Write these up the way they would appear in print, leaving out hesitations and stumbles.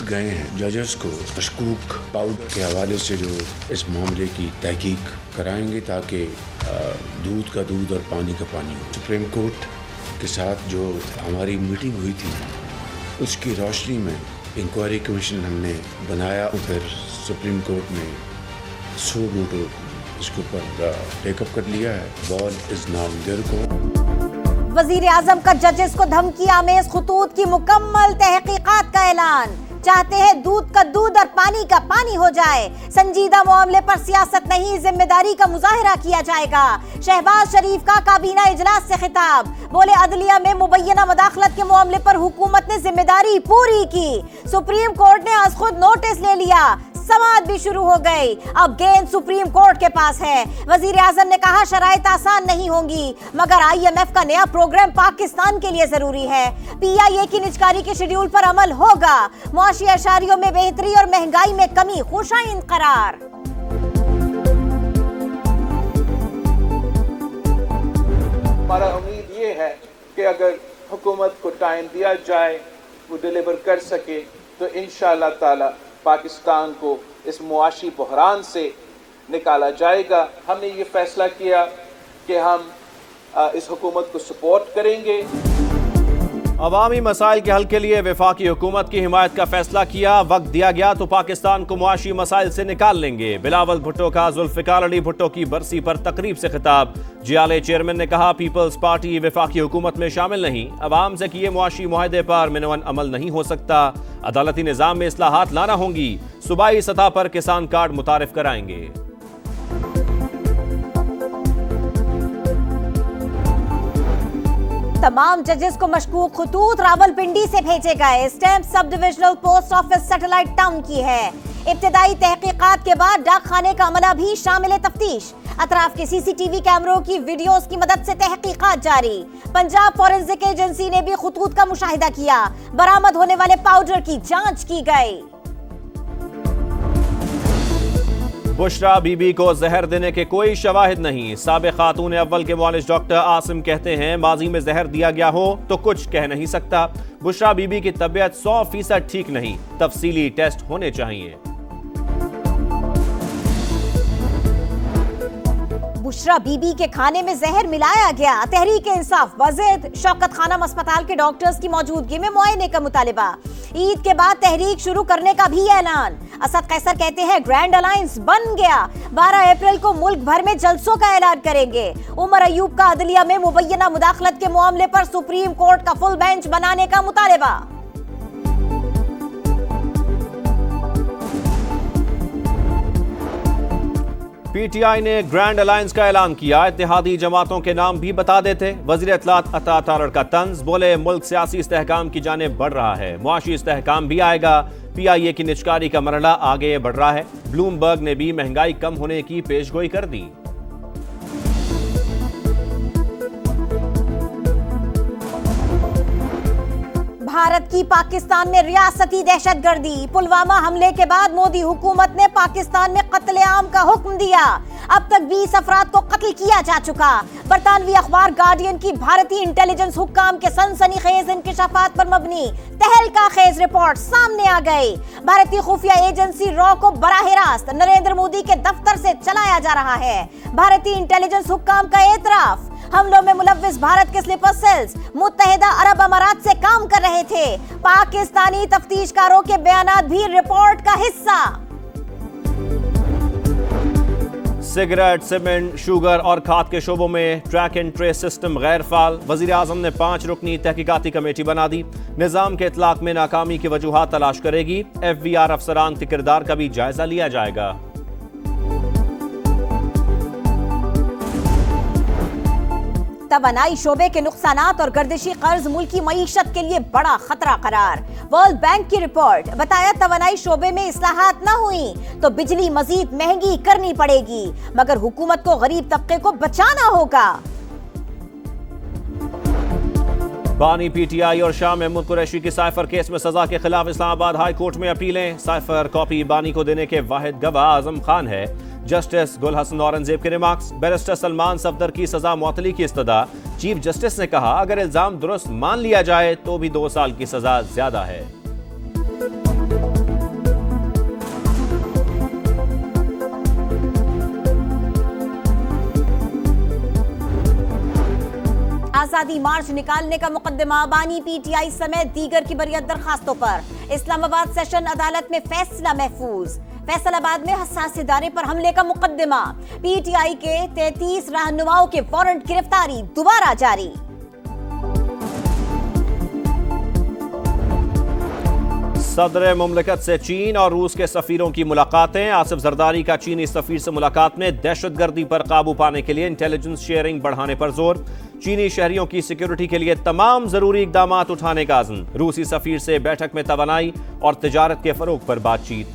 गए हैं जजेस को मशकूक पाउडर के हवाले से जो इस मामले की तहकीक कराएंगे ताकि दूध का दूध और पानी का पानी हो। सुप्रीम कोर्ट के साथ जो हमारी मीटिंग हुई थी उसकी रोशनी में इंक्वायरी कमीशन हमने बनाया, फिर सुप्रीम कोर्ट ने 100 वोटों इसके ऊपर टेकअप कर लिया है। Ball is now their court. वजीर आजम का जजेस को धमकी आमेज खतूत की मुकम्मल तहकीकात का ऐलान। चाहते हैं दूध का दूध और पानी का पानी हो जाए। संजीदा मामले पर सियासत नहीं, जिम्मेदारी का मुजाहिरा किया जाएगा। शहबाज शरीफ का काबीना इजलास से खिताब, बोले अदलिया में मुबैना मदाखलत के मामले पर हुकूमत ने जिम्मेदारी पूरी की। सुप्रीम कोर्ट ने आज खुद नोटिस ले लिया, समाअत भी शुरू हो गई। अब गेंद सुप्रीम कोर्ट के पास है। वजीर आजम ने कहा शराइत आसान नहीं होंगी, मगर IMF का नया प्रोग्राम पाकिस्तान के लिए जरूरी है। PIA की निजकारी के शेड्यूल पर अमल होगा। मुआशी अशारियों में बेहतरी और महंगाई में कमी, खुशाइन करार। हमारा उम्मीद ये है कि अगर हुकूमत को टाइम दिया जाए, वो डिलीवर कर सके, तो इंशाअल्लाह ताला पाकिस्तान को इस मुआशी बहरान से निकाला जाएगा। हमने ये फैसला किया कि हम इस हुकूमत को सपोर्ट करेंगे। अवामी मसाइल के हल के लिए वफाकी हुकूमत की हिमायत का फैसला किया। वक्त दिया गया तो पाकिस्तान को मुआशी मसाइल से निकाल लेंगे। बिलावल भुट्टो का जुल्फिकार अली भुट्टो की बरसी पर तकरीब से खिताब। जियाले चेयरमैन ने कहा पीपल्स पार्टी वफाकी हुकूमत में शामिल नहीं, अवाम से किए मुआशी मुआहदे पर मिनवन अमल नहीं हो सकता। अदालती निज़ाम में इस्लाहात लाना होंगी। सूबाई सतह पर किसान कार्ड मुतारिफ कराएंगे। तमाम जजेस को मशकूक खतूत रावलपिंडी से भेजे गए। Stamp sub divisional post office satellite town की है। इब्तिदाई तहकीकात के बाद डाक खाने का अमला भी शामिल तफ्तीश। अतराफ के CCTV कैमरों की वीडियोस की मदद से तहकीकात जारी। पंजाब फॉरेंसिक एजेंसी ने भी खतूत का मुशाहिदा किया। बरामद होने वाले पाउडर की जांच की गई। बुशरा बीबी को जहर देने के कोई शवाहिद नहीं। साबिक खातून अव्वल के मुआलिज डॉक्टर आसिम कहते हैं माजी में जहर दिया गया हो तो कुछ कह नहीं सकता। बुशरा बीबी की तबीयत 100% ठीक नहीं, तफसीली टेस्ट होने चाहिए। बुशरा बीबी के खाने में जहर मिलाया गया। तहरीक इंसाफ वज़द शौकत खानम अस्पताल के डॉक्टर्स की मौजूदगी में मुआयने का मुतालिबा। ईद के बाद तहरीक शुरू करने का भी ऐलान। असद कैसर कहते हैं ग्रैंड अलायंस बन गया। 12 अप्रैल को मुल्क भर में जलसों का ऐलान करेंगे। उमर अयूब का अदलिया में मुबैना मुदाखलत के मामले पर सुप्रीम कोर्ट का फुल बेंच बनाने का मुतालिबा। PTI ने ग्रैंड अलायंस का ऐलान किया। इत्तेहादी जमातों के नाम भी बता देते। वज़ीर इत्तलात अता तारड़ का तंज, बोले मुल्क सियासी इस्तेहकाम की जानिब बढ़ रहा है, मुआशी इस्तेहकाम भी आएगा। PIA की निजकारी का मरहला आगे बढ़ रहा है। ब्लूमबर्ग ने भी महंगाई कम होने की पेशगोई कर दी। भारत की पाकिस्तान में रियासती दहशतगर्दी। पुलवामा हमले के बाद मोदी हुकूमत ने पाकिस्तान में कत्लेआम का हुक्म दिया। अब तक 20 अफराद को कत्ल किया जा चुका। बरतानवी अखबार गार्डियन की भारतीय इंटेलिजेंस हुक्काम के सनसनीखेज इंकशाफात पर मबनी तहलका खेज रिपोर्ट सामने आ गई। भारतीय खुफिया एजेंसी रॉ को बराह रास्त नरेंद्र मोदी के दफ्तर से चलाया जा रहा है। भारतीय इंटेलिजेंस हुक्काम का एतराफ, हमलों में मुलव्विस भारत के स्लीपर सेल्स मुत्तहिदा अरब अमारात से काम कर रहे थे। पाकिस्तानी तफ्तीशकारों के बयानात भी रिपोर्ट का हिस्सा। सिगरेट, सीमेंट, शुगर और खाद के शोबों में ट्रैक एंड ट्रेस सिस्टम गैर फाल। वजीर आजम ने 5 रुकनी तहकीकाती कमेटी बना दी। निजाम के इतलाक में नाकामी की वजूहात तलाश करेगी। FVR अफसरान के किरदार का भी जायजा लिया जाएगा। तवानाई शोबे के नुकसानात और गर्दिशी कर्ज मुल्की मईशत के लिए बड़ा खतरा करार। वर्ल्ड बैंक की रिपोर्ट बताया तवानाई शोबे में इस्लाहात न हुई तो बिजली मजीद महंगी करनी पड़ेगी, मगर हुकूमत को गरीब तबके को बचाना होगा। बानी PTI और शाह महमूद कुरैशी की साइफर केस में सजा के खिलाफ इस्लामाबाद हाई कोर्ट में अपीलें। साइफर कॉपी बानी को देने के वाहिद गवाह आजम खान है। जस्टिस गुल हसन औरंगजेब के रिमार्क्स। बैरिस्टर सलमान सफदर की सजा मुअत्तली की इस्तदा। चीफ जस्टिस ने कहा अगर इल्जाम दुरुस्त मान लिया जाए तो भी 2 साल की सजा ज्यादा है। आजादी मार्च निकालने का मुकदमा बानी PTI समेत दीगर की बरियत दरखास्तों पर। इस्लामाबाद सेशन अदालत में फैसला महफूज। फैसलाबाद में हसास इदारे पर हमले का मुकदमा। PTI के 33 रहनुमाओं के वारंट गिरफ्तारी दोबारा जारी। सदर मुमलिकत से चीन और रूस के सफीरों की मुलाकातें। आसिफ जरदारी का चीनी सफीर से मुलाकात में दहशतगर्दी पर काबू पाने के लिए इंटेलिजेंस शेयरिंग बढ़ाने पर जोर। चीनी शहरियों की सिक्योरिटी के लिए तमाम जरूरी इकदाम उठाने का अज़्म। रूसी सफीर से बैठक में तवानाई और तिजारत के फरोग पर बातचीत।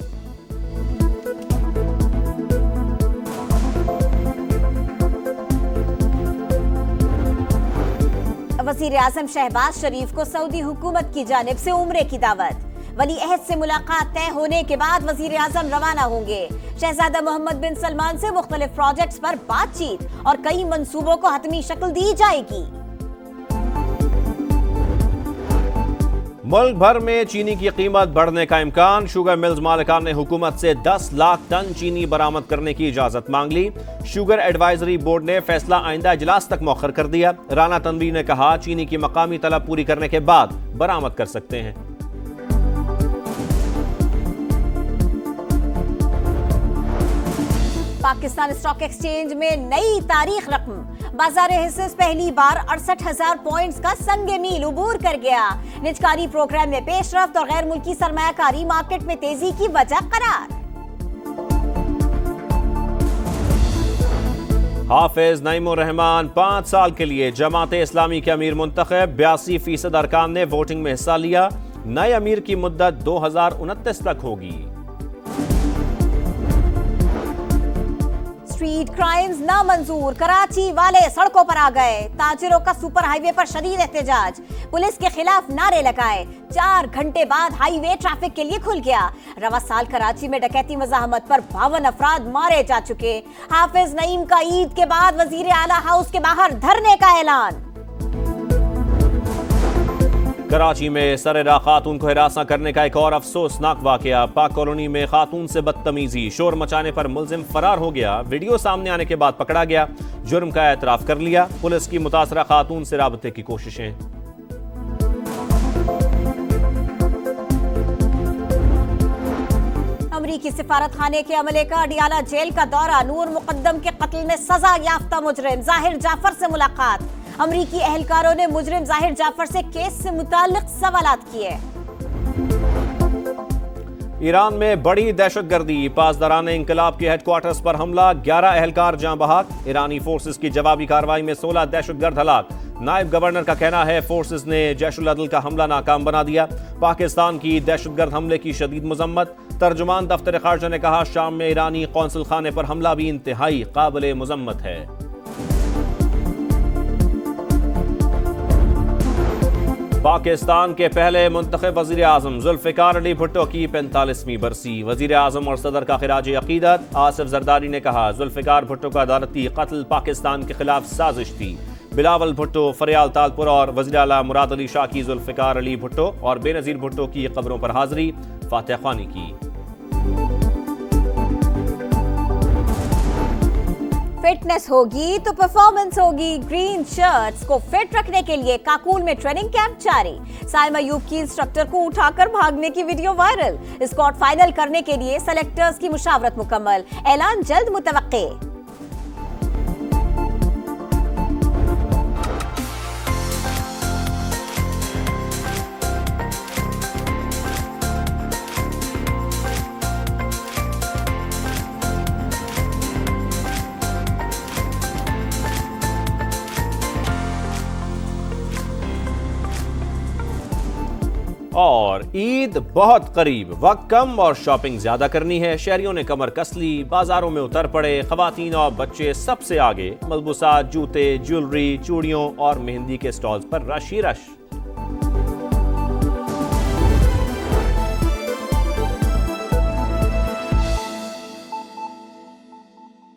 वज़ीर आज़म शहबाज शरीफ को सऊदी हुकूमत की जानिब से उम्रे की दावत। वली अहद से मुलाकात तय होने के बाद वज़ीर आज़म रवाना होंगे। शहजादा मोहम्मद बिन सलमान से मुख्तलिफ प्रोजेक्ट्स पर बातचीत और कई मंसूबों को हतमी शक्ल दी जाएगी। मुल्क भर में चीनी की कीमत बढ़ने का इम्कान। शुगर मिल्स मालिकान ने हुकूमत से 10 लाख टन चीनी बरामद करने की इजाजत मांग ली। शुगर एडवाइजरी बोर्ड ने फैसला आइंदा इजलास तक मौखर कर दिया। राना तनवीर ने कहा, चीनी की मकामी तलब पूरी करने के बाद बरामद कर सकते हैं। पाकिस्तान स्टॉक एक्सचेंज में नई तारीख रकम। बाजार हिस्सेस पहली बार 68,000 पॉइंट्स का संगे मील उबूर कर गया। निजकारी प्रोग्राम में पेशरफ्त और गैर मुल्की सरमायाकारी मार्केट में तेजी की वजह करार। हाफिज नईमुर रहमान 5 साल के लिए जमात इस्लामी के अमीर मुंतखब। 82% अरकान ने वोटिंग में हिस्सा लिया। नए अमीर की मुद्दत 2029 तक होगी। स्ट्रीट क्राइम्स नामंजूर। कराची वाले सड़कों पर आ गए। ताजिरों का सुपर हाईवे पर शदीद एहतजाज। पुलिस के खिलाफ नारे लगाए। 4 घंटे बाद हाईवे ट्रैफिक के लिए खुल गया। रवा साल कराची में डकैती मज़ाहमत पर 52 अफराद मारे जा चुके। हाफिज नईम का ईद के बाद वजीर आला हाउस के बाहर धरने का ऐलान। कराची में सरेरा खातून को हिरासा करने का एक और अफसोसनाक वाकया। पाक कॉलोनी में खातून से बदतमीजी, शोर मचाने पर मुलजिम फरार हो गया। वीडियो सामने आने के बाद पकड़ा गया। जुर्म का एतराफ कर लिया। पुलिस की मुतासरा खातून से राबते की कोशिशें। अमरीकी सिफारत खाने के अमले का अडियाला जेल का दौरा। नूर मुकद्दम के कत्ल में सजा याफ्ता मुजरिम जाहिर जाफर से मुलाकात। अमरीकी एहलकारों ने मुजरिम जाहिर जाफर से केस से मुताल्लिक सवालात किए। ईरान में बड़ी दहशतगर्दी। पासदारान इंकलाब के हेडक्वार्टर्स पर हमला। 11 एहलकार जाँ बहक। ईरानी फोर्सेस की जवाबी कार्रवाई में 16 दहशतगर्द हलाक। नायब गवर्नर का कहना है, फोर्सेस ने जैशुल अदल का हमला नाकाम बना दिया। पाकिस्तान की दहशतगर्द हमले की शदीद मजम्मत। तर्जुमान दफ्तर खारजा ने कहा, शाम में ईरानी कौंसल खाने पर हमला भी इंतहाई काबिल मजम्मत है। पाकिस्तान के पहले मुंतखब वज़ीर आज़म जुल्फ़िकार अली भुट्टो की 45वीं बरसी। वज़ीर आज़म और सदर का खिराज अक़ीदत। आसिफ जरदारी ने कहा, जुल्फ़िकार भुट्टो का अदालती कत्ल पाकिस्तान के खिलाफ साजिश थी। बिलावल भुट्टो, फरियाल तालपुर और वज़ीर आला मुराद अली शाह की जुल्फ़िकार अली भुट्टो और बेनज़ीर भुट्टो की कब्रों पर हाज़री, फातिहा ख़्वानी की। फिटनेस होगी तो परफॉर्मेंस होगी। ग्रीन शर्ट्स को फिट रखने के लिए काकूल में ट्रेनिंग कैंप जारी। साइमा अयूब की इंस्ट्रक्टर को उठाकर भागने की वीडियो वायरल। स्क्वाड फाइनल करने के लिए सेलेक्टर्स की मुशावरत मुकम्मल। ऐलान जल्द मुतवक्के। और ईद बहुत करीब, वक्त कम और शॉपिंग ज्यादा करनी है। शहरियों ने कमर कस ली, बाजारों में उतर पड़े। खवातीन और बच्चे सबसे आगे। मलबूसात, जूते, ज्वेलरी, चूड़ियों और मेहंदी के स्टॉल्स पर रश ही रश।